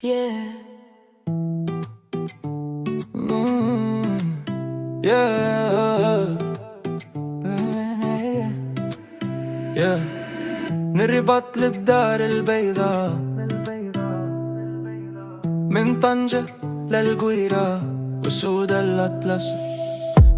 Yeah. Yeah. Yeah. من الرباط للدار البيضاء، من طنجة للقويرة وسودا الأطلس.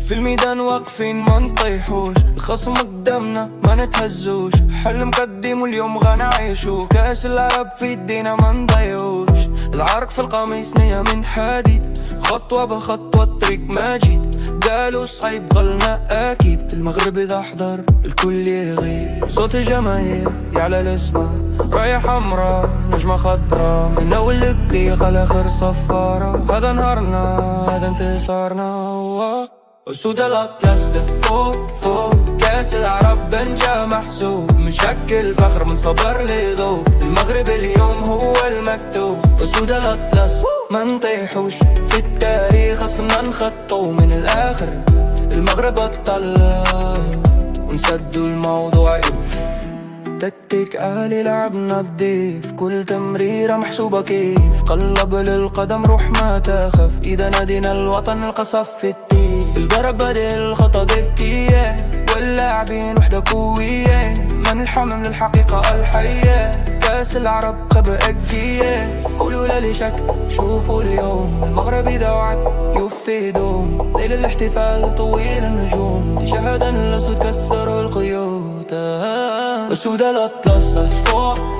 في الميدان واقفين ما نطيحوش، الخصم قدامنا ما نتهزوش، حلم قديم واليوم غنعيشو، كاس العرب في يدينا ما نضيعوش، العرق في القميص نية من حديد، خطوة بخطوة الطريق مجيد، قالوا صعيب قلنا أكيد، المغرب إذا حضر الكل يغيب، صوت الجماهير يعلى الاسماء، راية حمراء نجمة خضراء، من أول الدقيق على آخر صفارة، هذا نهارنا هذا انتصارنا. أسود الأطلس ده فوق كاس العرب بنجا محسوب، مشكل فخر من صبر لضوء، المغرب اليوم هو المكتوب. أسود الأطلس ما نطيحوش، في التاريخ اصلا نخطو، من الآخر المغرب بطل ونسدوا الموضوع يوش. تكتيك عالي لعبنا نضيف، كل تمريرة محسوبة كيف، قلب للقدم روح ما تخاف، إذا نادينا الوطن نلقى صف التيف، الضربة دي الخطا ذكية واللاعبين وحدة قوية، من الحمم للحقيقة الحية، كاس العرب خبأ أجية، قولوا لا لشك شوفوا اليوم، المغرب إذا وعد يوفي دوم، ليل الاحتفال طويل النجوم، تشهدا الأسود كسروا القيود. أسود الأطلس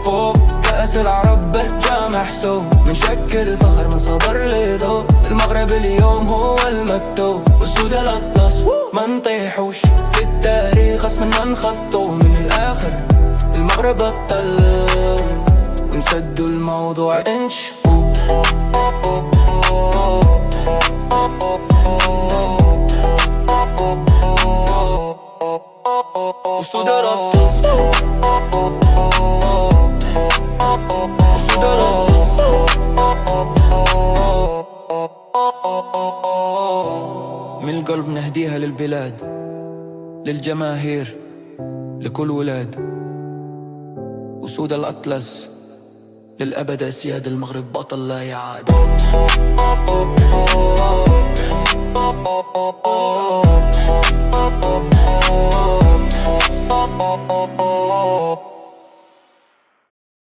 فوق كأس العرب برجع محسوب، من شكل فخر من صبر لضوء، المغرب اليوم هو المكتوب. أسود الأطلس ما نطيحوش، في التاريخ اسمنا نخطو، من الآخر المغرب بطل ونسدوا الموضوع انش. أسود الأطلس أسود الأطلس من القلب نهديها للبلاد، للجماهير، لكل ولاد. أسود الأطلس للأبد أسياد، المغرب بطل لا يعاد.